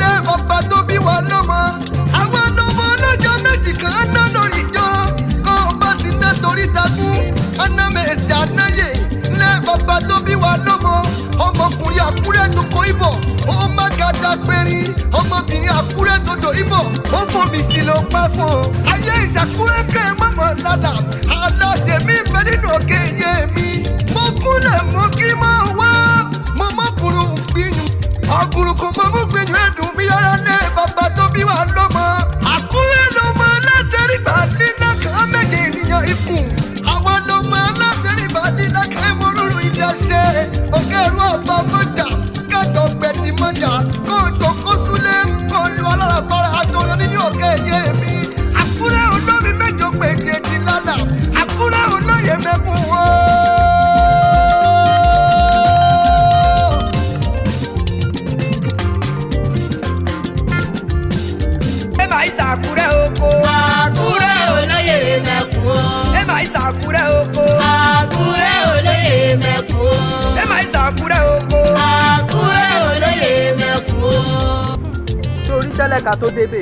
lé bàbá tó bí wa lọ́mọ. Àwọn ọmọ ọlọ́jọ́ méjì kan ná lórí ìjọ. Kọ́ ọba ti ná torí takú. Ọ̀nà mèsì ànáyè lé bàbá tó bí wa lọ́mọ. Ọmọkùnrin Àkúrẹ́ tó kó ibọ̀. Ó má gàdá pẹ́rín. Ọmọbìnrin Àkúrẹ́ tó dò ibọ̀. Ó fòmì sí ló pa fún un. Ayé ìṣàkúrẹ́ kẹ́ ẹ mọ̀mọ́ lálà. Àlọ́ tèmi bẹ nínú òkè yé mi. Mo kúnlẹ̀ mo kí máa wá. Mo mọ̀ burú gbìyànjú. Ọ̀gùrù kò mọ̀ mú gbìyànjú ẹ̀dùn mi yára lé bàbá tó bí wa lọ́mọ. Àkúrẹ́ lọ́mọ alátẹ̀rígbà lílá kan méje ènìyàn ikùn. Àwa lọ́mọ alátẹ̀rígbà lílá kan mọ́rúurú ìdáṣẹ́. Òkè ẹ̀rú ọ̀pá mọ́jà. Kẹ́tọ̀ gbẹ̀dì mọ́jà. Kóòtò kó súlé. Kó lu alárabára aṣọ nínú òkè yé mi. Àkúrẹ́ olómi méjọ péjèèjì lálà. Àkúrẹ́ olóyè mẹ́kún o. Ẹ máa ń ṣàkúrẹ́ oko. Àkúrẹ́ olóyè mẹ́kún o. Ẹ máa ń ṣàkúrẹ́ oko. Àkúrẹ́ olóyè mẹ́kún o. Ẹ máa ń ṣàkúrẹ́ oko. Àkúrẹ́ olóyè mẹ́kún o. Torí tẹ́lẹ̀ ká tó débè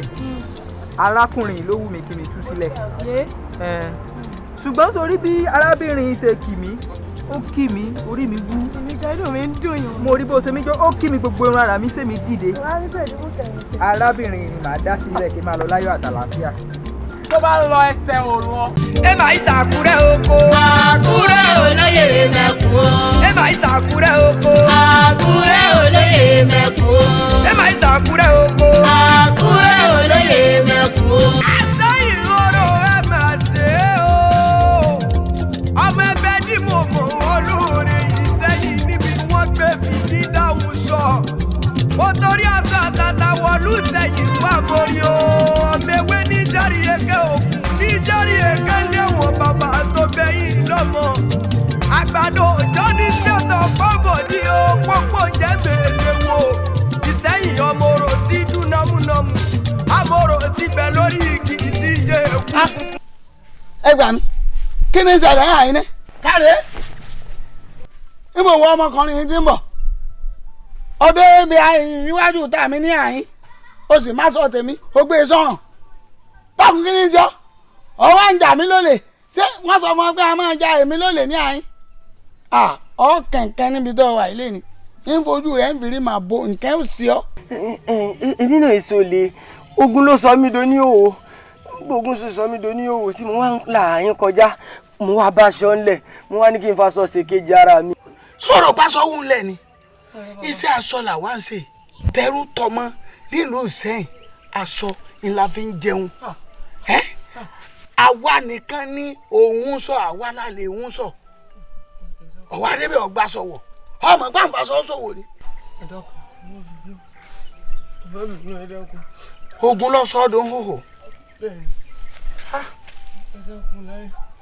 arákùnrin ló wù mí kí mi tú sílẹ̀. Ṣùgbọ́n sórí bí arábìnrin ṣe kì mí ó kì mí orí mi wú. Inú mi ń dùn yàn. Mo rí bó ṣe mí jó ó kì mí gbogbo irun ara mi ṣe mí dìde. Arábìnrin ni màá dá sílẹ̀ kí n máa lọ láyọ̀ àtàlàáfíà. Tó bá lọ ẹsẹ̀ òru ọ. Ẹ máa ń ṣàkúrẹ́ oko. Àkúrẹ́ olóyè mẹ́kún o. Ẹ máa ń ṣàkúrẹ́ oko. Àkúrẹ́ olóyè mẹ́kún o. Ẹ máa ń ṣàkúrẹ́ oko. Àkúrẹ́ olóyè mẹ́kún o. Àṣẹyìn oró ẹ máa ṣe o. Ọmọ ẹgbẹ́ tí mo mọ̀ olóore yìí sẹ́yìn níbi wọ́n gbé fìdí dáhùn sọ. Mo torí aṣọ àtàtà wọ̀lú sẹ́yìn wá mórí o. Ọmọ ewé ní járí eke òkun ní járí eke léwọ̀n bàbá tó bẹ́yìn lọ́mọ. Àgbàdo òjò ní tẹ̀tọ̀ pọ́bọ̀ ní o pópó jẹ́ bèlè wo. Ìsẹ́yìn ọmọ orò tí dún námúnámú. Amọ̀rò ti bẹ̀ lórí igi tí yé eku. Ẹ gbà mí kí ni ìṣẹ̀lẹ̀ àyín ní. káre ìmọ̀ wọ ọmọkùnrin yìí ti ń bọ̀ ọdẹ ibi iwájú tàmí ní àyín o sì má sọ tèmi ó gbé e sọ̀ràn tọkùn kí ni jọ ọwọ́ ń jà mí lólè ṣé wọ́n sọ fún ọ pé a máa ja èmi lólè ní àyín ọ kẹ̀kẹ́ níbi tó wà ilé ni ń fojú rẹ̀ ń fìrí màá bo nǹkan ò sí ọ. èmi náà èso lè ogun ló sọ mí doni òwò ogun sì sọ mí doni òwò tí mo wá ń là yín kọjá mo wá bá aṣọ ńlẹ̀ mo wá ní kí n faṣọ ṣèkejì ara mi. sọ̀rọ̀ pásọ wù ńlẹ̀ ni iṣẹ́ aṣọ là wá ń ṣe tẹrú tọmọ nílùú Ìṣẹ́yìn aṣọ ńlá fi ń jẹun àwa nìkan ní òun sọ àwa lálẹ́ òun sọ ọ̀wá débẹ̀ ọgbà sọ̀wọ̀ ọmọ gbàǹfà sọ̀wọ̀ ni. ogun lọ sọ́dún hòhò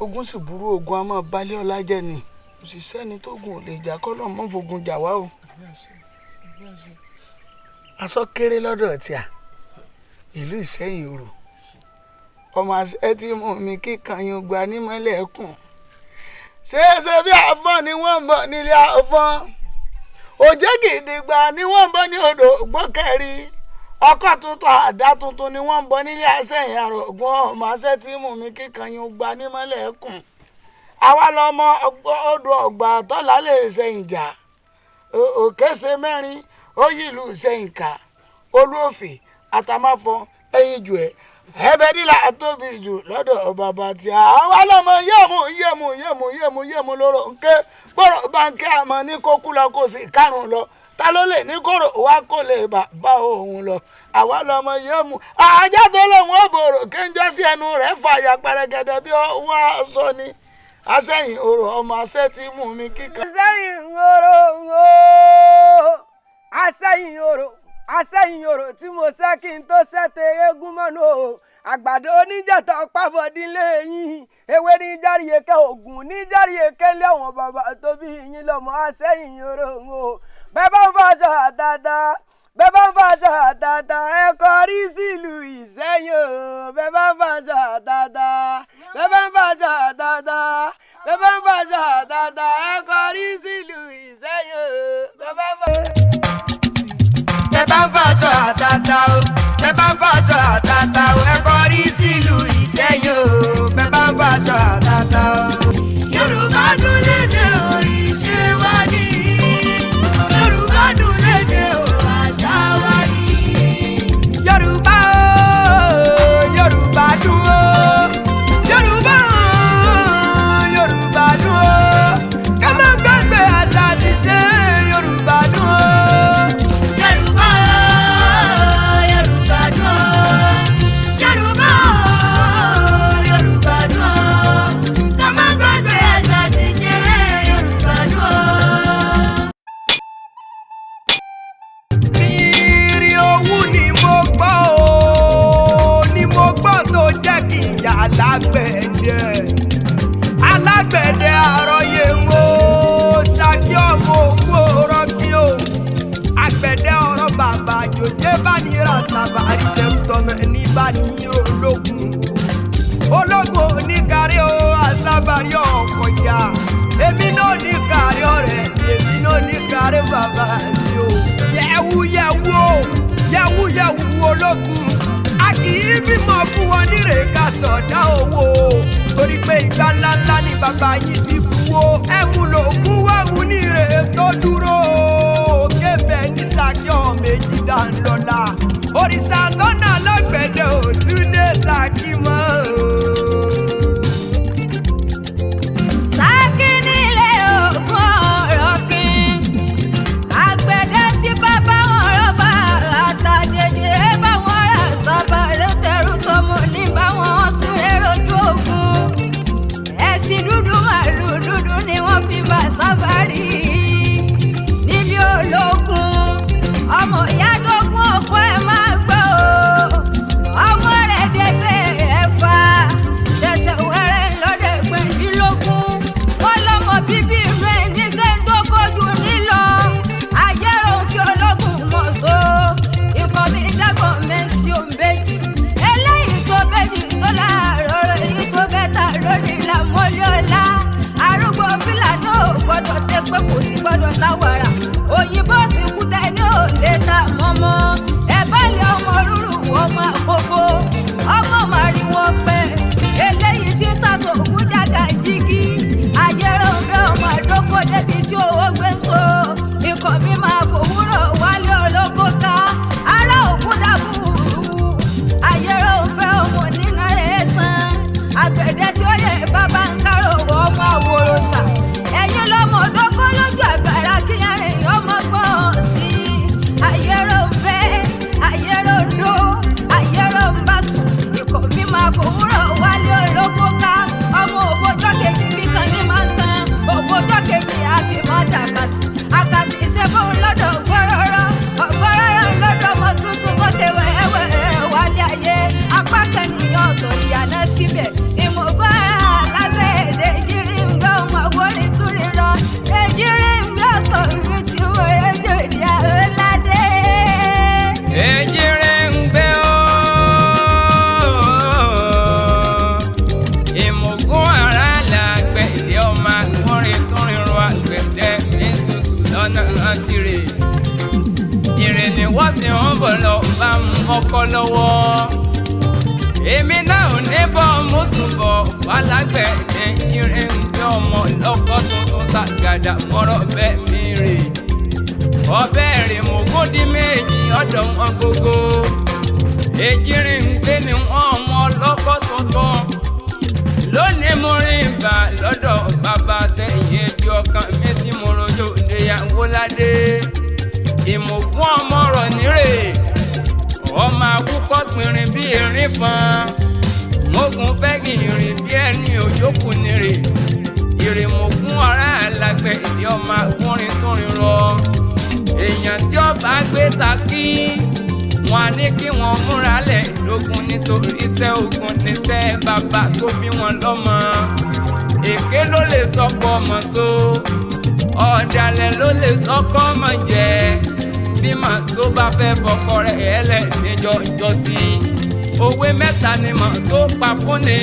ogun sì burú ogun a máa balẹ̀ ọlá jẹ́ ni òṣìṣẹ́ ni tó gun ò lè jà kọ́ lọ́mọ fogun jà wá o. aṣọ kéré lọ́dọ̀ tí a ìlú Ìṣẹ́yìn òrò ọmọ àṣẹ tí mú mi kíkan yín gba nímọ̀lẹ́ ẹ̀kún ṣé bí àfọ́n ni wọ́n ń bọ̀ nílé àfọ́n òjé gidigba ni wọ́n ń bọ̀ ní odò gbọ́kẹ́rì ọkọ̀ tuntun àdá tuntun ni wọ́n ń bọ̀ nílé Ìṣẹ́yìn àrògùn ọmọ àṣẹ tí mú mi kíkan yín gba nímọ̀lẹ́ ẹ̀kún àwa lọmọ odò ọgbà tọ́lá lè Ìṣẹ́yìn jà òkè ṣe mẹ́rin ó yí ìlú Ìṣẹ́yìn ká olúòfè àtàmáfọ ẹ̀yìn jù ẹ̀ ẹ̀bẹ̀ nílà tóbi jù lọ́dọ̀ bàbá tí àwa lọmọ yẹ̀mú lóró nké gbọ́dọ̀ báńkì àmọ́ ní kó kú lọ kó sì kárùn lọ ta ló lè ní kóró wá kó lè bá òun lọ àwa lọmọ yẹ̀mú ajá tó lòun ò bòrò kéńjọ́ sí ẹnu rẹ̀ fàyà pẹrẹgẹdẹ bí wọ́n sọ ni Àṣẹ̀yìn òrò ọmọ àṣẹ tí mú mi kíkan. Àṣẹ̀yìn òrò Àṣẹ̀yìn òrò tí mo ṣẹ́ kí n tó ṣẹ́tẹ̀ eégún mọ́nú o àgbàdo oníjàtà pàbọ̀dínlé yín ewé ní járíyèké ògùn ní járíyèké lẹ́wọ̀n bàbá tó bí yín lọ́mọ Àṣẹ̀yìn òrò o bẹ́ẹ̀ bá ń fàṣọ àtàtà ẹ kọrí sílùú Ìṣẹ́yìn o bẹ́ẹ̀ bá ń fàṣọ àtàtà ẹ kọrí sílùú Ìṣẹ́yìn o bẹ́ẹ̀ bá ń fàṣọ fàṣọ àtàtà o bẹ́ẹ̀ bá fàṣọ àtàtà o ẹ kọrí sílùú Ìṣẹ́yìn o bẹ́ẹ̀ bá fàṣọ àtàtà o. Yorùbá dùn lédè o ìṣe wa ni Yorùbá dùn lédè o àṣà wa ni. Yorùbá o Yorùbá dùn o Yorùbá o Yorùbá dùn o ká má gbàgbé àṣà àti ìṣe Yorùbá dùn o. Yorùbá o Yorùbá dùn o Yorùbá o Yorùbá dùn o ká má gbàgbé àṣà àti ìṣe Yorùbá dùn o. Ìrì òwú ni mo gbọ́ o ni mo gbọ́ tó jẹ́ kí ìyá alágbẹ̀dẹ àròyé wo Ṣakí ọmọ òkú ọ̀rọ̀ kí o àgbẹ̀dẹ ọ̀rọ̀ bàbá jòjé bá ní rasaba àrídẹ́tọ̀mẹ́ ní bá ní ológun oníkárí o àsábàrí ọkọ̀ ya èmi náà oníkárí ọ̀rẹ́ èmi náà oníkárí bàbá mi o yẹ̀wù ológun a kì í bímọ fún wọn nírè ká sọ̀dá owó torí pé ìgbà ńláńlá ni bàbá yìí fi kú o ẹ̀mú ló kú wàmú nírè tó dúró kébẹ̀ ní Ṣakí ọmọ èjì dánlọ́lá òrìṣà tọ́nà lọ́gbẹ̀dẹ ò tún dé Ṣakí mọ́ o. Ṣakí nílé ògùn ọ̀rọ̀ kin àgbẹ̀dẹ tí bàbá wọn rọ́bà àtàjèjì bá wọn rà sábà lẹ́tẹ̀rù tọmọ ní bá wọn súré rojú ogun ẹ̀sìn dúdú màlúù dúdú ni wọ́n fi bá sábà rí níbi ológun ọmọ ìyá dógún òkú ẹ̀ máa gbọ́ o ọmọ rẹ̀ dẹ́gbẹ́ ẹ̀fà ṣẹ̀ṣẹ̀ wẹ́rẹ́ ńlọ́dẹ̀ gbẹ̀ndínlógún wọ́n lọ́mọ bíbí inú ẹ̀ ní sẹ́ńdógójú nílọ ayẹ́rò ń fi ológun mọ̀ so ikọ̀ mi dágbọ̀n mẹ́sì òǹbẹ́jì eléyìí tó bẹ́jì tó láàárọ̀ rẹ̀ èyí tó bẹ́ta lónìí làmọ́lé ọ̀la arúgbó fìlànà ò gbọ́dọ̀ tẹ́ pé kò sí gbọ́dọ̀ táwàrà òyìnbó sì kú tẹ́ni ò lè ta mọ́mọ́ ẹ bá lé ọmọ rúrù ọmọ àkókò ọmọ màrí wọn pẹ́ eléyìí tí sàṣọ òkú dàgà jígí ayẹ̀rọ ọ̀fẹ́ ọmọ àdókò débi tí owó gbé so ikọ̀ mi máa fòwúrọ̀ wálé olóko ká ará òkú dàbúrú ayẹ̀rọ ọ̀fẹ́ ọmọ nínú ẹ̀sán àgbẹ̀dẹ tí ó lè bàbá ń kárò ọmọ àwòrán-sà ẹ̀yin lọ́mọ ọdọ́kọ́ lójú àgbàrá kí ẹ̀rìn ọmọ gbọ́n sí ayẹ̀rọ ọ̀fẹ́ ayẹ̀rọ ńdó ayẹ̀rọ ńbàsùn ikọ̀ mi máa fòwúrọ̀ wálé olóko ká ọmọ ògbójọ́ kejì kíkan ní máa ń tan ògbójọ́ kejì á sì máa dàkàsì àkàsì ìṣẹ́gun lọ́dọ̀ ọ̀gbọ́rọ́rọ́ lọ́dọ̀ ọmọ tuntun kó tẹ wẹ́wẹ́ wálé ayé apá kẹ́nìyàn ọ̀tọ̀ ìyànà tibẹ̀ ìmọ̀gbọ́ alágbẹ̀ẹ́dẹ́ ìjírí ń gbọ́ ọmọ àwòrán túrí lọ ìjírí ń gbọ́ ọkọ̀ mi tí mo rẹ́ jòdì àróládé. Èjìrè ń gbé o ìmọ̀gún ara làgbẹ̀dẹ ọmọ akọrin tó rìnrìn àgbẹ̀dẹ ní ṣùṣù lọ́nà àtìrè ìrè ni wọ́n sì ń bọ̀ lọ bá mú ọkọ lọ́wọ́ èmi náà ò ní bọ́ mùsùlùmọ̀ falágbẹ̀dẹ ìrè ń gbé ọmọ lọ́kọ́ tuntun ṣàgàdà mọ́rọ̀ bẹ́ẹ̀ mi rè ọbẹ̀ rè mọ̀gún di méjì ọ̀dọ̀ wọn gbogbo èjìrè ń gbé ni wọ́n ọmọ lọ́kọ́ tuntun lónìí mo rìn ìbà lọ́dọ̀ bàbá tẹ̀yìn èdè ọkàn mi tí mo rojú ìdíyàwó ládé ìmọ̀gún ọmọ rọ̀ nírè ọmọ awúkọ́ pinrin bí erin fan mọ́gùn fẹ́ kí ìrìn bí ẹni òjókù nírè ìrìmọ̀gún ọ̀rá àlágbẹ̀ ìdí ọmọ akúrin tó rin rọ èèyàn tí ọba gbé Ṣakí wọn á ní kí wọn múra lẹ̀ lógun nítorí iṣẹ́ ogun níṣẹ́ bàbá tó bí wọn lọ́mọ èké ló lè sọkọ ọmọ so ọ̀dàlẹ̀ ló lè sọkọ ọmọ jẹ bí màsó bá fẹ́ fọkọ rẹ̀ ẹlẹ́ níjọ ìjọsí òwe mẹ́ta ni màsó pa fúnni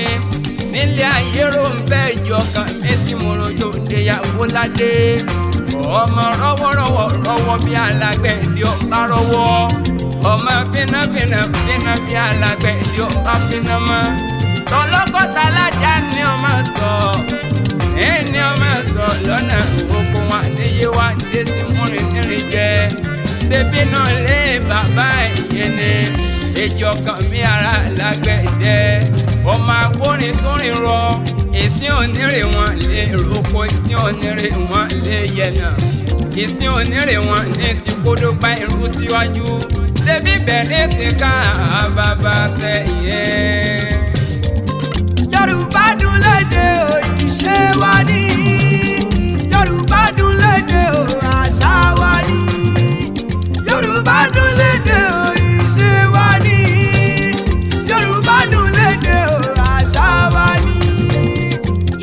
nílé ayé ló ń fẹ́ ìjọkàn méjì mo rojo ìdíyàwó ládé ọmọ rọ́wọ́rọ́wọ́ rọ́wọ́ bí alágbẹ̀dẹ ọ̀pá rọ́wọ́ ọmọ fínàfínà fínà bí alágbẹ̀dẹ ọba fínà mọ́ tọlọ́kọ̀tà alájà ni ọmọ sọ ẹni ọmọ sọ lọ́nà oko wọn níyé wa dé sí múrin nírin jẹ ṣebí náà lé bàbá ìyẹn ni èjì ọkàn mi ara lágbẹ̀dẹ ọmọ agbórin tó rìn rọ ìsìn onírè wọn lè roko ìsìn onírè wọn lè yẹnà ìsìn onírè wọn ní ti kódó bá irú síwájú ṣebí bẹ̀rẹ̀ sí ká bàbá tẹ̀ yẹn. Yorùbá dùn lédè o ìṣe wa ní Yorùbá dùn lédè o àṣà wa ní Yorùbá dùn lédè o ìṣe wa ní Yorùbá dùn lédè o àṣà wa ní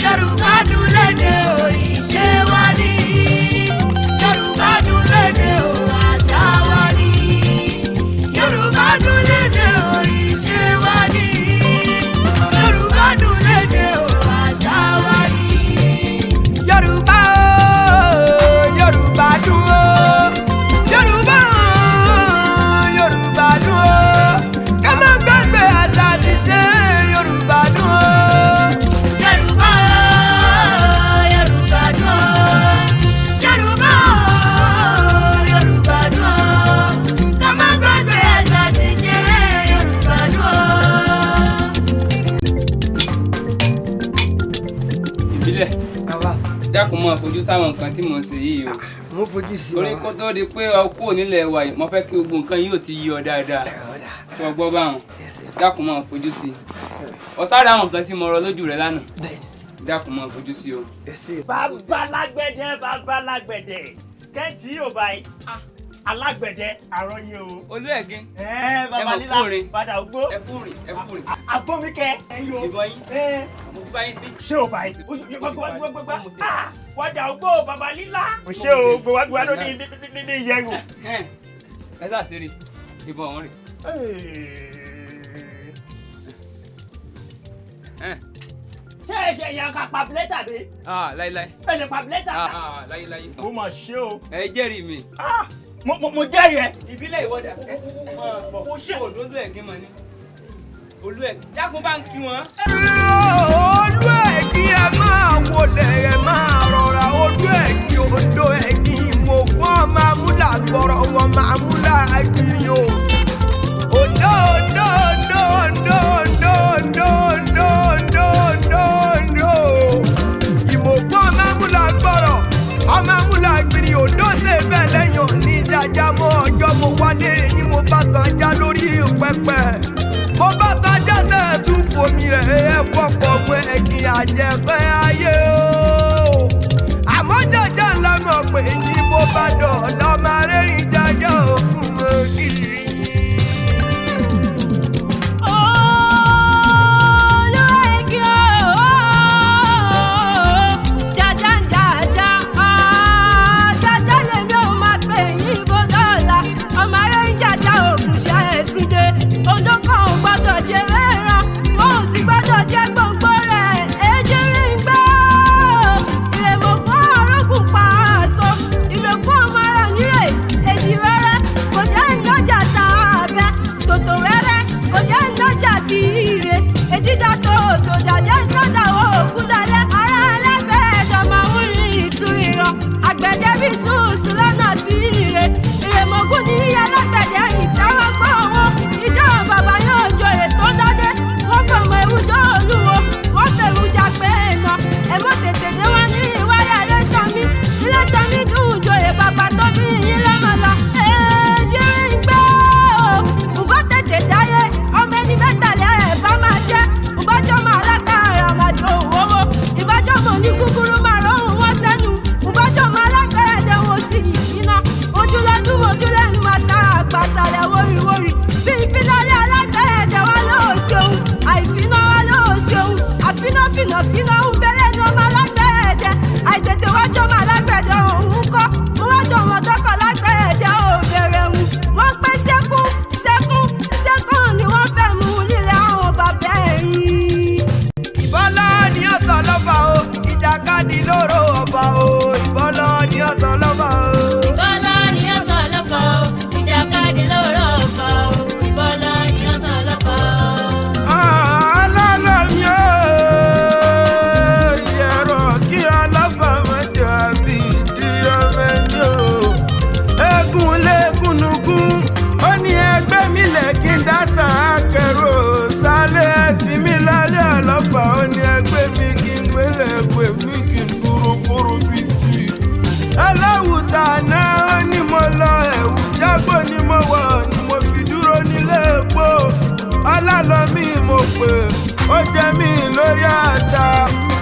Yorùbá dùn lédè o ìṣe wa ní Yorùbá dùn lédè o àṣà wa ní Yorùbá dùn lédè o ìṣe wa ní Yorùbá dùn lédè o àṣà wa ní. Yorùbá o Yorùbá dùn o Yorùbá o Yorùbá dùn o ká má gbàgbé àṣà àti ìṣe Yorùbá dùn o. Yorùbá o Yorùbá dùn o Yorùbá o Yorùbá dùn o ká má gbàgbé àṣà àti ìṣe Yorùbá dùn o. ìbílẹ̀ dákun mọ́ fojú sáwọn nǹkan tí mo ń ṣe yìí o mo fojú sí torí kó tó di pé ọkọ onílẹ̀ wa yìí mo fẹ́ kí gbogbo nǹkan yìí ò ti yí ọ dáadáa tí wọ́n gbọ́ báwọn dákun mọ́ fojú sí ọ̀sára àwọn nǹkan tí mo rọ lójú rẹ̀ lánàá dákun mọ́ fojú sí o. bàbá lágbẹ̀dẹ kẹ́ntì yóò báyìí alágbẹ̀dẹ àròyé o. olú ẹ̀gín bàbá lílà padà ògbó ẹkùnrin àbọ̀míkẹ́ ẹ̀yìn o. ìbọn yín mo fi báyìí sí. ṣé o báyìí gbogbo wàdà ògbó bàbá lílà. o ṣé o gbogbo ló ní ìyẹ̀wò. ẹ sá sí rí ìbọn ọ̀hún rè. ṣé ìyá kan pàbílẹ́tà dé. láíláí. ẹnì pàbílẹ́tà ta. láíláí. ó mà ṣe o. ẹ jẹ́rìí mi. mo jẹ́ yẹ. ìbílẹ̀ ìwọ́dà ó ṣe olóńdó ẹ̀gín mọ́ ni olú ẹ̀ dákun bá ń kí wọn. Olú ẹ̀gín ẹ máa wọlé ẹ máa rọra olú ẹ̀gín odò ẹ̀gín ìmọ̀gbọ́n máa múlà gbọ́rọ̀ wọn máa múlà gbìyànjú o. Ondo ondo ondo ondo ondo ondo ondo ondo ondo ondo ìmọ̀gbọ́n máa múlà gbọ́rọ̀ ọmọ múlà gbìyànjú odò ṣe bẹ́ẹ̀ lẹ́yìn ní ìdájà mọ́ ọjọ́ mo wálé yín mo bá tàn já lórí pẹpẹ. Mo bá tajà náà tún fomi rẹ̀ ẹ fọkọ̀ mọ́ ẹ̀gìn àjẹpẹ́ ayé o. Àmọ́ jàjà ńlá mọ̀ pé yín bó bá dọ̀ lọ́mọ rẹ̀ ìjàjà òkun òkì yín. Sùúrù lọ́nà tí ire ìrèmọ̀gún ní alágbẹ̀dẹ ìjáwọ́ gbọ́ wọn ìjọ bàbá yóò joyè tó dádé wọ́n fọmọ ewújọ́ olúwo wọ́n fẹ̀rù jà pé ẹ̀nà ẹ̀mọ́ tètè dé wọ́n ní ìwáyà ilé sanmi dùn joyè bàbá tó bí yín lọ́mọ lọ. èjì ń gbé o ǹbọ́ tètè dáyé ọmọ ẹni mẹ́tàlẹ́ ẹ̀ bá máa jẹ́ ǹbọ́jọ́ máa lákàrà àmàjọ ọlálọ́mí mo pè ó jẹ́ mi lórí àtà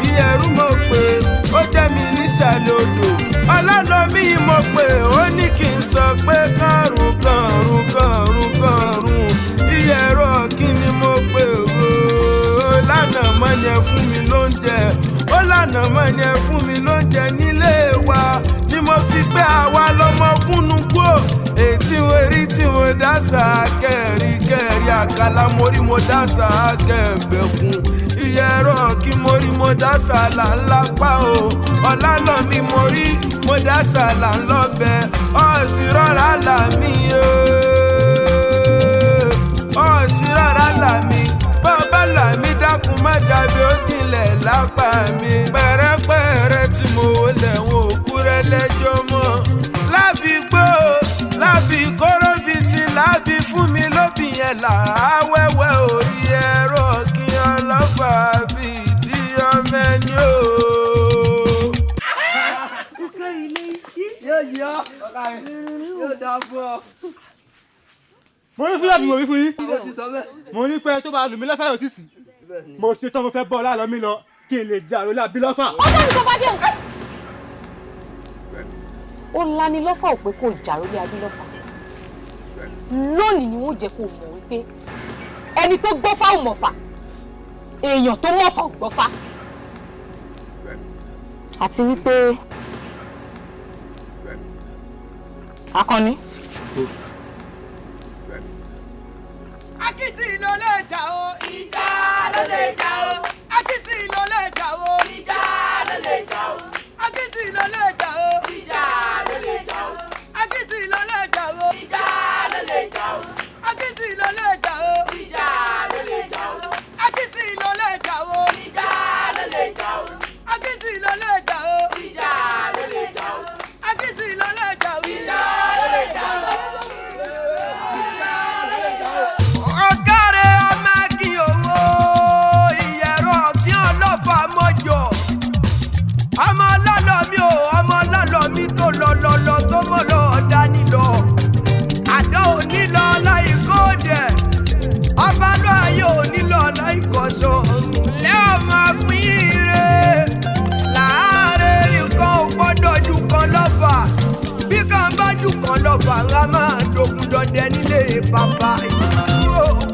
ìyẹ̀rú mo pè ó jẹ́ mi nísàlẹ̀ odò ọlálọ́mí mo pè ó ní kí n sọ pé kárùn ìyẹ̀rọ kí ni mo pè ó lánà mọ́ yẹn fún mi lóúnjẹ ó lánà mọ́ yẹn fún mi lóúnjẹ nílé wa ni mo fi gbé àwa lọ́mọ kúnnúkú ètí wo rí tí mo dásà kẹ́rì àkàlà mórí mo dásà kẹ́ẹ̀bẹ̀kún ìyẹ̀rọ kí mórí mo dásà là ń lápá o ọlálọ́mí mórí mo dásà là ń lọ́bẹ̀ ọ̀sì rọra là mí ọ̀sì rọra là mí bàbá là mí dákun má jáde ó tilẹ̀ lápá mi pẹ̀rẹ́pẹ̀rẹ́ tí mo lẹ̀ wọ́n òkú rẹ lẹ́jọ́ mọ́ lábì gbó lábì kóró bíi ti lábì fún mi lóbì yẹn là á wẹ́wẹ́ orí ẹ̀rọ kí ọlọ́fà bíi ìdí ọmọ ẹni o. Ikẹ́ ilé yóò yọ yóò dá fún ọ. Mo ní fúlàbí mo wí fún yín. Mo ní pé tó bá lù mí lọ́fà yóò sì sí. Mo ṣe tán mo fẹ́ bọ́ ọlá mi lọ kí n lè jà lórí abilọ́fà. Ọjọ́ mi tó bá dé nǹkan. Ó lani lọ́fà ò pé kó jà lórí abilọ́fà. Lónìí ni wọ́n jẹ́ kó mọ̀ wípé ẹni tó gbọ́fà ò mọ̀fà, èèyàn tó mọ̀fà ò gbọ́fà. Àti wípé Akànnì. Akitì ló lè jà o. Ìjà ló lè jà o. Akitì ló lè jà o. Ìjà ló lè jà o. Akitì ló lè jà o. Ìjà ló lè jà o. Akitì ló lè jà o. Ìjà ló lè jà o. Akitì ló lè jà o. Ìjà ló lè jà o. Akitì ló lè jà o. Ìjà ló lè jà o. Akitì ló lè jà o. Ìjà ló lè jà o. Akitì ló lè jà o. Ìjà ló lè jà o. Ọ̀kàrẹ̀ ọmọ kí owó ìyẹ̀rọ kí ọlọ́fà mọ́jọ. Ọmọ lọ́lọ́mí o, ọmọ lọ́lọ́mí tó lọ́lọ́lọ́ tó mọ̀ lọ́ọ́ dání lọ. Àdán òní lọ láì kóòdẹ̀. Ọba lọ́ọ̀yẹ òní lọ láì kọ̀ṣọ́. Lẹ́ ọmọ pín ire. Láàárín nǹkan ò gbọ́dọ̀ jù kan lọ́fà. Bí kan bá jù kan lọ́fà, ńlá máa dogun dọdẹ nílé bàbá yìí.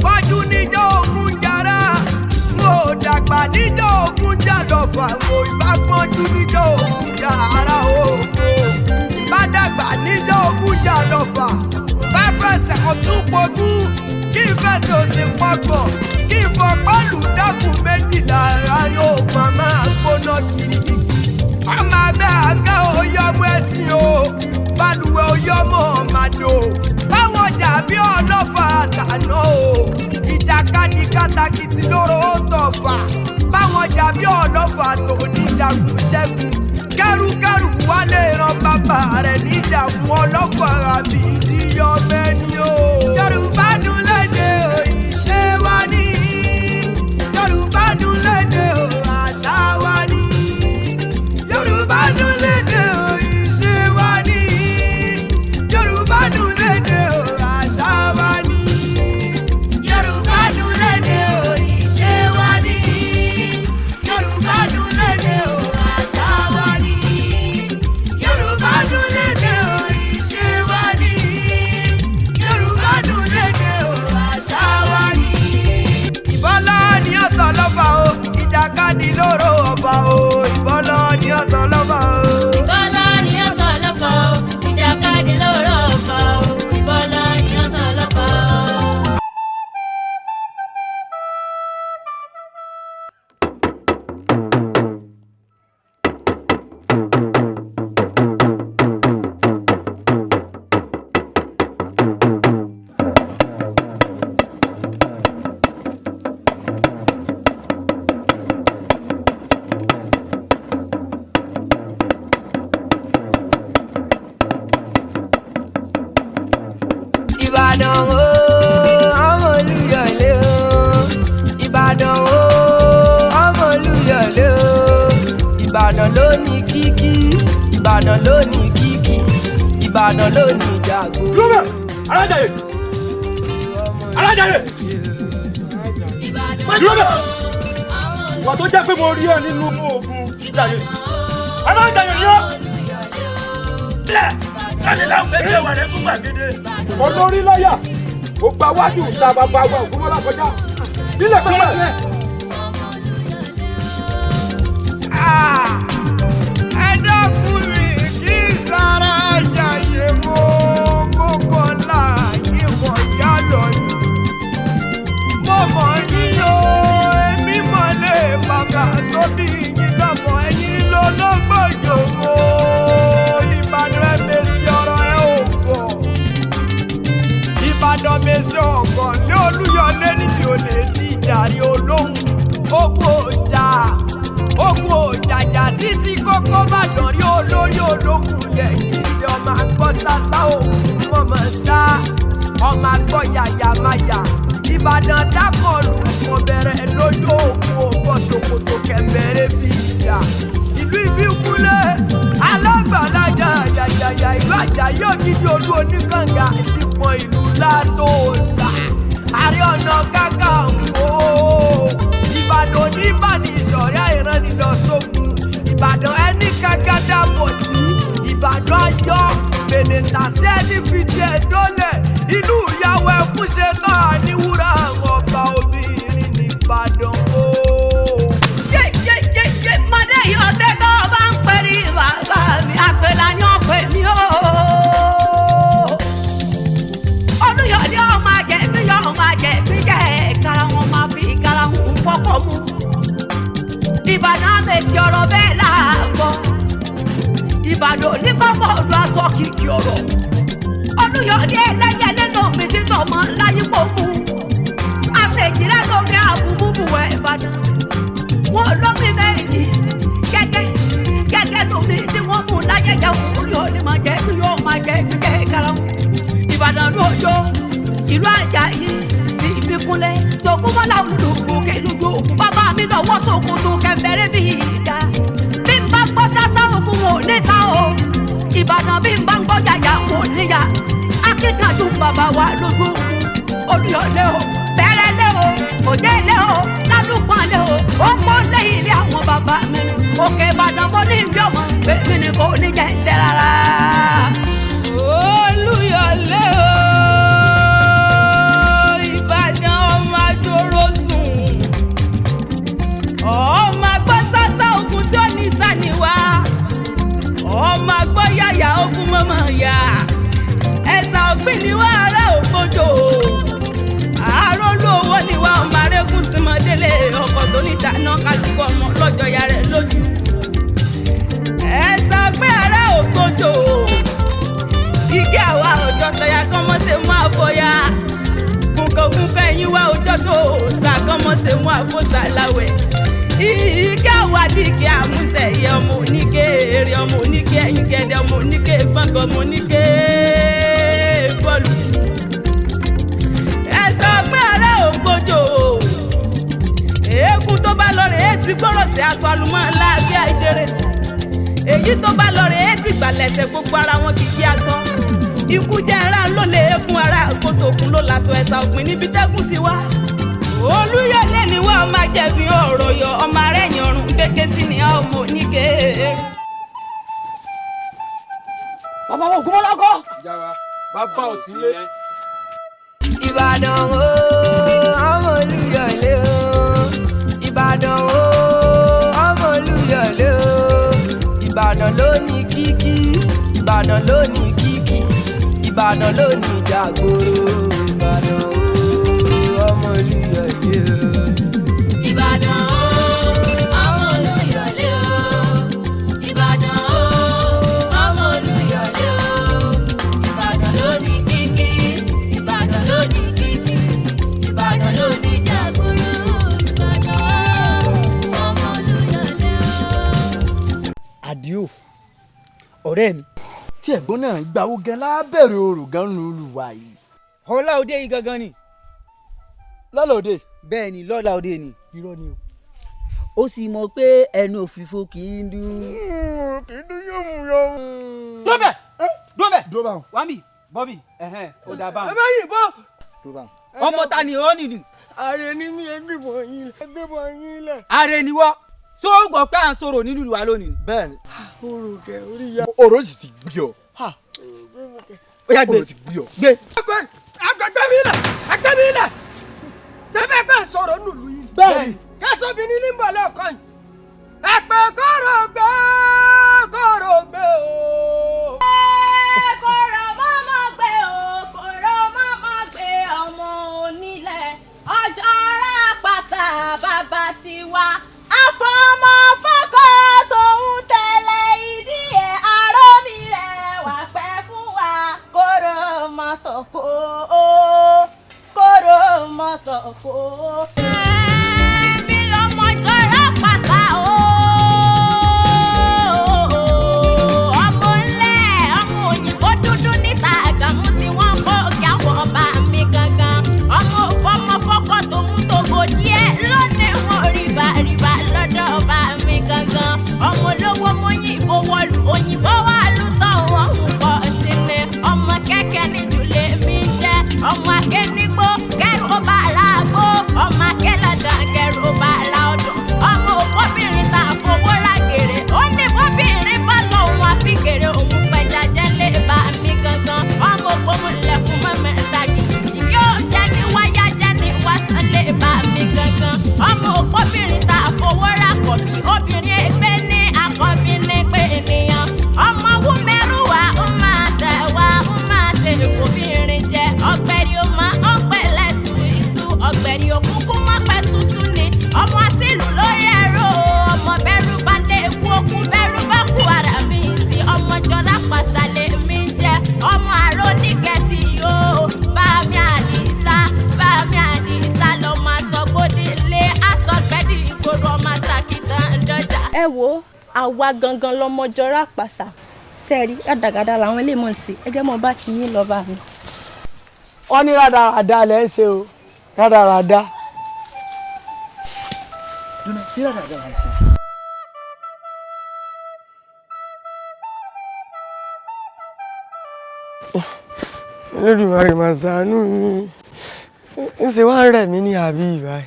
Bọ́jú níjọ́ ogun jara, mo dàgbà níjọ́ ogun jà lọ́fà, mo ìbá pọ́njú níjọ́ ogun jara o. Bá dàgbà níjọ́ ogun jà lọ́fà, bá fẹsẹ̀ ọ̀tún pogún, kí n fẹsẹ̀ òsì pọ̀gbọ̀n, kí n fọ pọ́ọ̀lù dákun méjìlá rárí òògùn máa gbóná kiri. Ọmọ abẹ́ àgá oyọ́mọ ẹ̀sìn o, balùwẹ̀ oyọ́mọ màdò. Báwọn jà bí ọlọ́fà àtàná o, ìjàkadì kátàkìtì lóró ó tọ̀fà. Báwọn jà bí ọlọ́fà tó níjàgùn ṣẹ́gun. Kẹ́rùkẹ́rù wálé ran bàbá rẹ̀ níjàgùn ọlọ́fà àbí ìdíyọ mẹ́ni o. Yorùbá dùn lédè o, ìṣe wa ní. Yorùbá dùn lédè o, àṣà wa ní. Yorùbá dùn lédè o, ìṣe wa ní. Yorùbá dùn lédè o, àṣà wa ní. Yorùbá dùn lédè o, ìṣe wa ní. Yorùbá dùn lédè o, àṣà wa ní. Yorùbá dùn lédè o, ìṣe wa ní. Yorùbá dùn lédè o, àṣà wa ní. Ìbọ́lá ni ọ̀sán lọ́fà o, ìjàkadì lóró ọba o. Ìbọ́lá ni ọ̀sán lọ́fà o. Ìbọ́lá ni ọ̀sán lọ́fà o, ìjàkadì lóró ọba o. Ìbọ́lá ni ọ̀sán lọ́fà o. Ìbàdàn o, ọmọ Olúyọ̀lé o. Ìbàdàn o, ọmọ Olúyọ̀lé o. Ìbàdàn ló ní kíkí, Ìbàdàn ló ní kíkí, Ìbàdàn ló ní jàgbó. Lúbẹ̀! Alájàyè! Alájàyè! wà tó jẹ́ pé mo rí ọ nínú oògùn ìjàyè alájàyè ni ọ́ lẹ̀ láti láwọn ẹgbẹ́ wà lẹ́kún gbàgede. olórí lọ́yà ó gba wájú ta bàbá wa ògúnmọ́lá kọjá nílẹ̀ pẹ́pẹ́. ẹ dákun mi kí sára jàyè mo kàn láàyè kọjá lọ ni. mo mọ̀ yín o èmi mọ̀ lé bàbá tó bí yín lọ́mọ ẹ̀yìn lọ́lọ́gbọ̀jọ̀ o. Ìbàdàn mèsì ọ̀rọ̀ ẹ̀ ò bọ̀. Ìbàdàn mèsì ọ̀gàn lé Olúyọlé níbi olè tí ìjàre olóhùn. Ogun òjàjà títí kókó bàdàn rí olórí ológun lẹ́yìn iṣẹ́ ọmọ àgbọ̀ sásá òkun mọ̀mọ́ sá ọmọ àgbọ̀ yàyà máyà. Ìbàdàn dákọ̀lù kan bẹ̀rẹ̀ lójú òkun ògbọ́ ṣòkòtò kẹ̀mbẹ̀rẹ̀ bí ìjà. Ìlú Ìbíkúnlẹ̀ alágbàlájà yàyàyà ìlú Àjàyí Ògidì Olú Oníkànga ìdìpọ̀n ìlú Látòsà Ààrẹ Ọ̀nà Kakanfò. Ìbàdàn oníbàníṣọ̀rẹ́ àìránilọ́sọ́gun. Ìbàdàn ẹni kagada bọ̀dí. Ìbàdàn ayọ̀ bèlèntàsí ẹni fìdí ẹ̀ dólẹ̀. Inú ìyàwó ẹkún ṣe náà ní wúrà àwọn ọba obìnrin ní Ìbàdàn o. Yé mọ̀dé yìí ọ̀sẹ̀ tó o bá ń pẹ̀lú bàbá mi àpèlà ni ó pè mí o. Olúyọ̀lé ọmọ àjẹ̀bí yọ ọmọ àjẹ̀bí jẹ́ kára wọn máa fi kára wọn fọ́kọ̀ mu. Ìbàdàn mèsì ọ̀rọ̀ bẹ́ẹ̀ láàgbọ́. Ìbàdàn oníkọ́kọ́ ọdún aṣọ kìkì ọ̀rọ̀. Olúyọ̀lé ẹlẹ́yẹ nínú mi títọ́ ọmọ láyípo mu. Àṣejìrẹ́ lómi àbúbúbù ẹ̀ Ìbàdàn. Wọ́n lómi méjì gẹ́gẹ́ lómi tí wọ́n mú láyẹ̀yẹ̀ Olúyọ̀lé máa jẹ́ kí yóò máa jẹ́ kíkẹ́ kára wọn. Ìbàdàn lójó ìlú Àjàyí ti Ìbíkúnlẹ̀ tògúnmọ́lá olùdókòó kẹlùdó òkú bàbá mi lọ́wọ́ tòkòtò kẹfẹ́rẹ́ bí ìjà. Bí n bá gbọ́ sásá ogun wò ní sá o. Ìbàdàn bí n bá gbọ́ yàyà wò níyà. Akíkanjú bàbá wa lójú ogun. Olúyọ̀lé o bẹ̀rẹ̀ lé o òde lé o lálùpọ̀ lé o ó pọ̀ lé ilé àwọn bàbá mi. Òkè Ìbàdàn mo ní ìbí ọmọ bèbí ni kò ní jẹ́ ń tẹ́ rárá. Olúyọ̀lé o Ìbàdàn ọmọ àjòrò sùn ọmọ àgbọ̀ sásá ogun tí ó ní sàníwá ọmọ àgbọ̀ yàyà ogun mọ́mọ́ yá ẹ̀sà ògbìn níwá ará ògbójò àárọ̀ lówó níwá ọmọ arégún símọ́délé ọkọ̀ tó níta náà kálukọ̀ ọmọ lọ́jọ́ ya rẹ̀ lójú ẹ̀sà ògbìn ará ògbójò igi àwa ọjọ́ tọ́ya kọ́mọ́ ṣe mú àfọyà gúnkọ̀gúnkọ̀ ẹ̀yìn wá ọjọ́ tó sà kọ́mọ́ ṣe mú àfọ̀sà láwẹ̀ igi àwa dìgì àmúṣẹ ìyẹ ọmọ oníke èrè ọmọ oníke ẹ̀yìn gẹ̀dẹ̀ ọmọ oníke gbọ̀ngàn ọmọ oníke bọ́ọ̀lù ẹ̀sọ́ ọgbẹ́ ààrẹ ògbójò èékún tó bá lọ rèé ti gbọ́rọ̀ sí aṣọ àlùmọ́ ńlá bí àìjẹrẹ èyí tó bá lọ rèé ti gbàlẹ̀sẹ̀ gbogbo ara wọn kì í kí aṣọ ikú jẹ́ ara ló lè fún ara àkóso òkun ló láṣọ ẹ̀sà òpin níbi tẹ́gùn ti wá Olúyọ̀lé ni wọ́n máa jẹ̀bi ọ̀rọ̀ yọ ọmọ arẹ́yìn ọ̀run gbẹ́gẹ́ sí ni ọmọ oníke. bàbá wọn ògúnmọ́lá kọ́. bàbá ò sí lé. Ìbàdàn o ọmọ Olúyọ̀lé o Ìbàdàn o ọmọ Olúyọ̀lé o Ìbàdàn ló ní kíkí Ìbàdàn ló ní kíkí Ìbàdàn ló ní jàgbóró Ìbàdàn o ọmọ Olúyọ̀lé o. Ìbàdàn o ọmọ Olúyọ̀lé o Ìbàdàn o ọmọ Olúyọ̀lé o Ìbàdàn ló ní kíkí Ìbàdàn ló ní kíkí Ìbàdàn ló ní jàgbóró Ìbàdàn o ọmọ Olúyọ̀lé o. Àdìó ọ̀rẹ́ mi tí ẹ̀gbọ́n náà gbawó gan lábẹ́rẹ́ orò gan ń lu wà yìí. ọlá òde yìí gangan ni. lọ́la òde. bẹ́ẹ̀ ni lọ́la òde ni. irọ́ ni o. ó sì mọ̀ pé ẹnu òfìfo kì í dún. kì í dún yọ̀mùyọ̀mù. dúbẹ̀ dúbẹ̀ dúró bá wọn. wámi bọ́bì ó dà bá wọn. ẹ má yìnbọn. ọmọ ta ni ó nìlú. Ààrẹ ni mí ẹgbẹ́bọ̀ yín lẹ̀. Ààrẹ ni wọ́. Ṣó gbọ́ pé à ń sọ̀rọ̀ nínú ìwà lónìí. Bẹ́ẹ̀ni. Orò kẹ orí ya. Ọ̀rọ̀ sì ti gbé ọ. Ó yá gbé. Ọ̀rọ̀ ti gbé ọ. Gbé. Agbẹ̀gbẹ̀ mi lẹ̀. Ṣé bẹ́ẹ̀ kàn sọ̀rọ̀ nílùú yìí? Bẹ́ẹ̀ni. Kẹ́sọ̀bìnrin ní bọ̀ lọ́kàn yìí. Ẹ̀pẹ̀ kóró gbé o. Kóró mọ́mọ́ gbé o, kóró mọ́mọ́ gbé ọmọ onílẹ̀. Ọjọ́ ra pàṣà bàbá tiwa. Àfọmọ́ fọ́kọ́ tòun tẹ̀lé ìdí ẹ̀ àrómì rẹ̀ wà pẹ́ fún wa. Kóró mọ́ sọ̀kò o, kóró mọ́ sọ̀kò o. Èmi lọmọ jọra pàṣà o. Ọmọ olówó mọ́yìnbó wọlú òyìnbó wà lùtọ̀ wọn ń pọ̀ sí ni ọmọ kẹ́kẹ́ níjùlé mi jẹ́ ọmọ akẹ́nigbó kẹ́rù ó bá ra gbó ọmọ akẹ́lẹ́dàn kẹ́rù ó bá ra ọdún ọmọ òpóbìnrin tá a fowó ra gèrè ó ní bóbìnrin bá lọ òun àfikèrè òun pẹja jẹ́ lé bá mi gangan ọmọ ògbómọlẹ̀kùn mọ́mẹ́ta gidi bí ó jẹ́ ní wáyà jẹ́ ní wàsán lé bá mi gangan ọmọ òpóbìnrin tá a fowó ra kọ̀ bí obìnrin ẹgbẹ́ ní àkọ́bí ní pé ènìyàn ọmọ wúmẹ́rùwà ó máa tẹ̀ wá ó máa tẹ̀ ìfòbìnrin jẹ ọ̀gbẹ̀rì ó máa ń pẹ̀ lẹ́sùn ìṣú ọ̀gbẹ̀rì òkúkú má pẹ́ ṣuṣu ni ọmọ àṣìlù lórí ẹ̀rọ ọmọ bẹ́rù bá lé ewu okun bẹ́rù bá kú ara mi sí ọmọ jọlá pàṣálẹ̀ mi jẹ ọmọ àrò nígẹ̀ẹ́sì yóò bá mi àdìsá lọ́mọ àsọgbódìlé àsọgbẹ́dì ìgboro ọmọ àṣàkìtàn dọ́jà. Ẹ wo àwa gangan lọmọ jọra pàṣà sẹ́ẹ̀rí rádàgàdà làwọn eléyìí mọ̀ sí ẹ jẹ́ mọ́ bá ti yín lọ́ba mi. Wọ́n ní rádaràda lẹ́ ń ṣe o rádaràda. Ṣé rádaràda là ń ṣe? Olódùmarè máa ṣàánú mi ń ṣe wá rẹ̀ mí ní àbí ìbáyìí.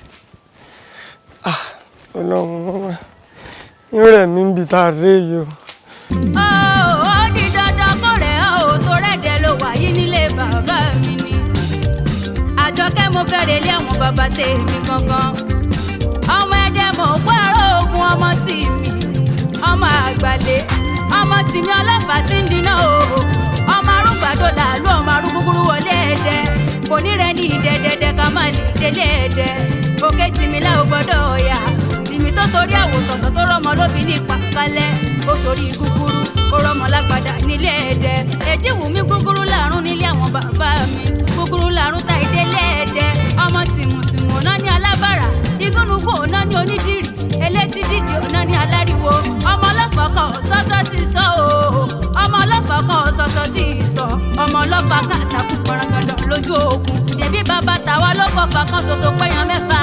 Ọlọ́run mọ́mọ́ ń rẹ̀ mí ń bi tá a ré yìí o. Ó di dandan kó rẹ̀ ọ́ tó rẹ̀dẹ̀ ló wà yí nílé bàbá mi ni. Àjọkẹ́ mo fẹ́ relé àwọn bàbá tèmi gangan. Ọmọ ẹ̀dẹ̀ mo pààrọ̀ ogun ọmọ tìmí. Ọmọ àgbàlẹ̀ ọmọ tìmí Olofa tí ń dínà o. Ọmọ arúgbàdo làálù ọmọ arúgbúgbúrú wọlé ẹ̀dẹ̀. Kò ní rẹ ní ìdẹ́dẹ́dẹ́ ká má lè délé ẹ̀dẹ̀. Òkè tìmí láò gbọ́dọ̀ ọ̀yà. Tìmí tó torí àwòsànsàn tó rọmọ lóbi ní pàkálẹ̀. Ó torí gúgúrú ó rọmọ lágbàdà nílé ẹ̀dẹ̀. Èjì wù mí gúgúrú làrún nílé àwọn bàbá mi. Gúgúrú làrún ta ìdélé ẹ̀dẹ̀. Ọmọ tìmùtìmù ọ̀nà ní alábàrà. Igúnnugún ọ̀nà ní onídìrí. Elétí dídì ọ̀nà ní aláriwo. Ọmọ Olofa kan ọ̀sọ́sọ́ ti sọ o. Ọmọ Olofa kan ọ̀sọ́sọ́ ti sọ. Ọmọ Olofa kan àtàkùn pọ̀rọ̀gàdọ̀ lójú ogun. Ṣèbí bàbá tàwa ló fọfà kan ṣoṣo péyàn mẹ́fà.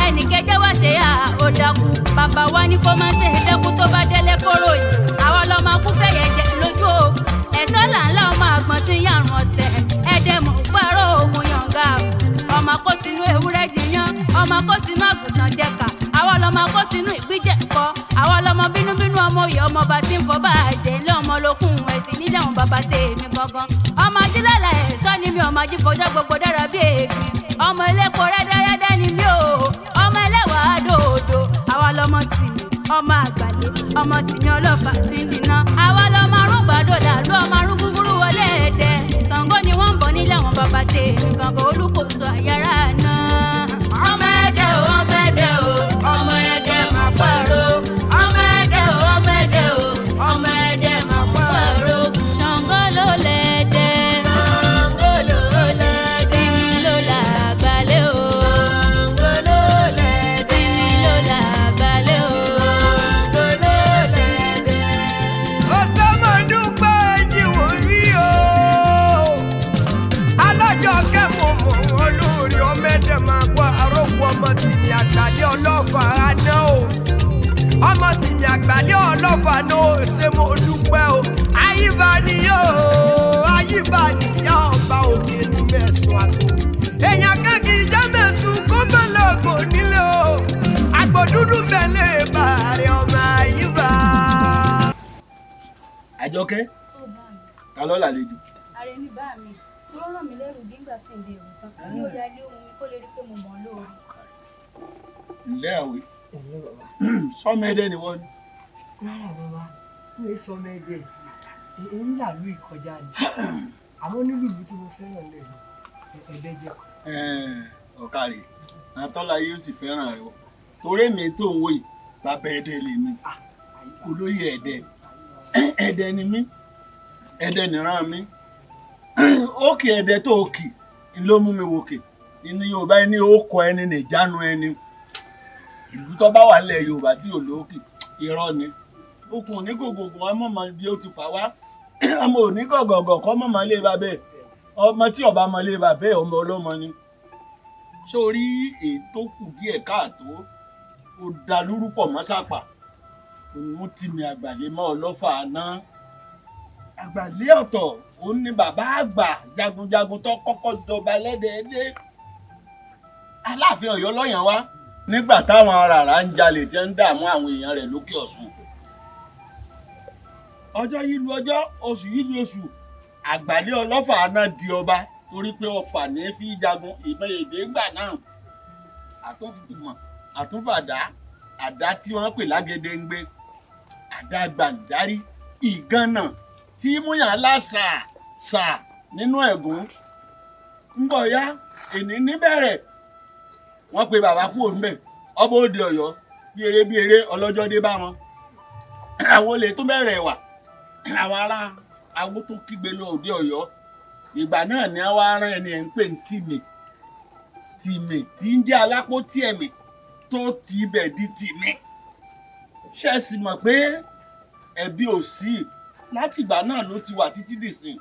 Ẹnì kéje wá ṣe yá ó dákú. Bàbá wa ní kó má ṣe ìdẹ́kun tó bá délé kóró yìí. Àwa lọ́mọ kú fẹ̀yẹ̀ jẹ lójú ogun. Ẹ̀ṣọ́ làǹlà ọmọ àgbọ̀n ti yàrùn ọ̀tẹ̀. Ẹ̀dẹ̀ mọ̀ pààrọ̀ ogun yànga. Ọmọ kó tinú ewúrẹ́ jiyàn. Ọmọ kó tinú àgùntàn jẹ̀ka. Àwa lọ́mọ kó tinú ìgbíjẹ̀kọ. Àwa lọ́mọ bínúbínú ọmọ òye ọmọ bá ti ń fọ́ bá jẹ́ ilé ọmọ lókun ẹ̀sìn nílẹ̀ àwọn bàbá tèmi gangan. Ọmọ ajílẹ̀lẹ̀ ẹ̀ṣọ́ ni mi ọmọ ajífọjọ́ gbogbo dára bí ègbìn. Ọmọ elépo rẹ́dẹ́rẹ́dẹ́ ni mi o. Ọmọ ẹlẹ́wàá dòdò. Àwa lọ́mọ tìmí ọmọ àgbàlẹ̀ ọmọ tìmí Olofa ti ń dínà. Àwa lọ́mọ arúgbàdo làlú ọmọ arúgbúgbúrú wọlé ẹ̀dẹ̀. Ṣàngó ni wọ́n ń bọ̀ nílẹ̀ àwọn bàbá tèmi gangan olùkóso àyàrá náà. Ọmọ ẹ̀dẹ̀ o ọmọ ẹ̀dẹ̀ o ọmọ ẹ̀dẹ̀ máa pààrọ̀. Ọmọ ẹ̀dẹ̀ o ọmọ ẹ̀dẹ̀ o ọmọ ẹ̀dẹ̀ máa pààrọ̀. Ṣàngó ló lẹ̀dẹ̀. Ṣàngó ló lẹ̀dẹ̀. Tìmí ló làgbàlẹ̀ o. Ṣàngó ló lẹ̀dẹ̀. Tìmí ló làgbàlẹ̀ o. Ṣàngó ló lẹ̀dẹ̀. Ọ̀sẹ̀ máa dúpẹ́ ìjìwò rí o. Alájọ kẹ́mọ̀ mọ̀ olórí ọmọ ẹ̀dẹ̀ máa gbọ́ àròkù ọmọ tìmí àgbàlẹ̀ Olofa àná o. Ọmọ tìmí àgbàlẹ̀ Olofa náà ó ṣe mo dúpẹ́ o. Ayíbáníyó ayíbáníyá ọba òkè ní mẹ́sùn àtò. Èèyàn kẹ́kì jẹ́ mẹ́sùn kó má Àjọkẹ́ ta ló lálejò. ààrẹ ní bá mi tó ràn mí lẹ́rù nígbà tí ń dé ìwé tán ní ó ya ilé ohun mi kó lè rí pé mo mọ̀ ọ́ lóore. ǹlẹ́ àwẹ̀ sọ́mẹ́dẹ́ ni wọ́n ní. rárá bàbá ń lè sọ mẹ́ẹ̀dẹ́ èyí làlú ìkọjá ni àmọ́ nílùú ìlú tí mo fẹ́ràn lẹ́nu ẹ̀ẹ́dẹ́ jẹ́. ọ̀kàrẹ̀ àtọ́lá yóò sì fẹ́ràn rẹ̀ torí mi tó ń wò yìí bàbá ẹ̀dẹ́ lèmi olóyè ẹ̀dẹ́ ni mí ẹ̀dẹ́ nìran mi òkè ẹ̀dẹ́ tó kì ló mú mi wòkè ní Yorùbá ẹni ó kọ ẹni nìjánu ẹni ìlú tó bá wà nílẹ̀ Yorùbá tí ò lókè irọ́ ni okùn ní gògògùn ọmọ mọ bí ó ti fà wá ọmọ òní gọ̀gọ̀gọ̀ kọ́ mọ̀mọ́ lé babẹ́ ọmọ tí ọba mọ lé babẹ́ ọmọ ọlọ́mọ ni sórí ètò kù díẹ̀ káàtó ó da lórúkọ mọ́sápà òun ti mi àgbàlé mọ́ Ọlọ́fà àná àgbàlé ọ̀tọ̀ òun ni bàbá àgbà jagunjagun tó kọ́kọ́ jọba lẹ́dẹ̀ẹ́dẹ́ Aláàfin Ọ̀yọ́ lọ́yàn wá nígbà táwọn aràrá ń jalè tí ń dààmú àwọn èèyàn rẹ̀ lókè Ọ̀ṣun ọjọ́ yìí lu ọjọ́ oṣù yìí lu oṣù àgbàlé Ọlọ́fà àná di ọba torí pé ọfà ní fi jagun ìbọn èdè gbà náà àtúnfìmọ̀ àtúnfàdá àdá tí wọ́n pè lágédé ń gbé àdá gbàǹdárí ìgànnà tí múyàn láṣà nínú ẹ̀gún ń bọ̀ yá èní níbẹ̀rẹ̀ wọ́n pe bàbá kúrò ńbẹ̀ ọba òde Ọ̀yọ́ bí eré ọlọ́jọ́ dé bá wọn àwọn olè tó bẹ̀rẹ̀ wà àwọn ará awó tó kígbe lọ òde Ọ̀yọ́ ìgbà náà ni wọ́n á rán ẹni ẹ̀ ń pè ní tìmì tí ń jẹ́ alápótí ẹ̀mí tó ti ibẹ̀ di tìmì ṣe sì mọ̀ pé ẹbí ò sí láti ìgbà náà ló ti wà títí dìsìn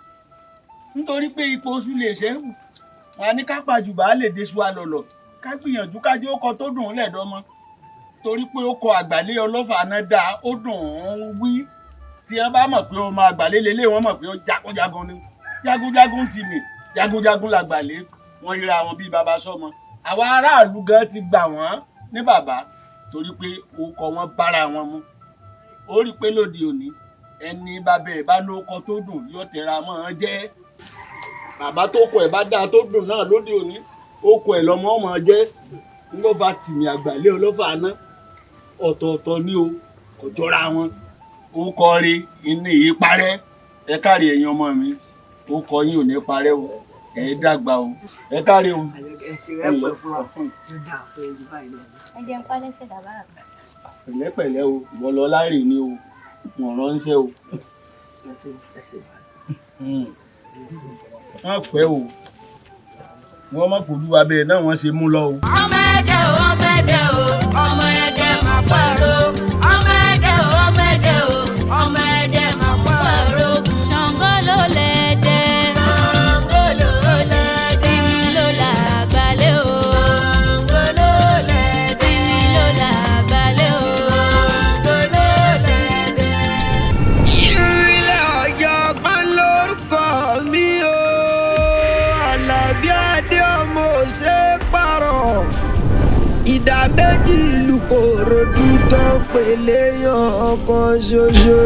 nítorí pé ipò oṣù lè ṣe é wọn ní ká pàjù bá lè deṣu alọ̀lọ̀ ká gbìyànjú kájọ ó kọ tó dùn ún lẹ́dọ́mọ torí pé ó kọ àgbàlé Ọlọ́fà náà dáa ó dùn ún wí tí wọ́n bá mọ̀ pé ó máa gbàlé lélẹ̀ wọ́n mọ̀ pé ó jagunjagun ni jagunjagun ti mì jagunjagun làgbàlé wọn ríra wọn bíi baba sọmọ àwa aráàlú gan ti gbà wọ́n ní bàbá torí pé ó kọ wọn bára wọn mu ó rí pé lóde òní ẹni bàbá ẹ̀ bá lóko tó dùn yóò tẹra mọ́ ọn jẹ́ bàbá tó kọ ẹ̀ bá dáa tó dùn náà lóde òní ó kọ ẹ̀ lọ́mọ ọmọ jẹ́ nígbà bá tìmì àgbàlé Ọlọ́fà náà ọ̀tọ̀ọ̀tọ̀ ni o kò jọra wọn ó kọ rí inú yìí parẹ́ ẹ káre ẹ̀yin ọmọ mi ó kọ yín ò ní parẹ́ o ẹ dàgbà o ẹ káre o. ẹ jẹun pálẹ́ sí bàbá àgbà. pẹ̀lẹ́pẹ̀lẹ́ o ìwọ lọ láìrè ni o wọ́n ránṣẹ́ o. wọ́n pẹ́ o wọ́n má fojú wa bẹ́ẹ̀ náà wọ́n ṣe mú lọ o. ọmọ ẹ̀dẹ̀ o ọmọ ẹ̀dẹ̀ o ọmọ ẹ̀dẹ̀ máa pààrọ̀ ọmọ ẹ̀dẹ̀ o ọmọ ẹ̀dẹ̀ o ọmọ ẹ̀dẹ̀ máa pààrọ̀ Ṣàngó ló lẹ́dẹ̀ Ṣàngó ló lẹ́dẹ̀ tìmí ló làgbálẹ̀ o Ṣàngó ló lẹ́dẹ̀ tìmí ló làgbálẹ̀ o Ṣàngó ló lẹ́dẹ̀. Ilé Ọ̀yọ́ kan lórúkọ mi o Àlàbí Adé ọmọ òṣè pààrọ̀ ìdá méjì ìlú Kòròdú tó pèlè yan ọkàn ṣoṣo.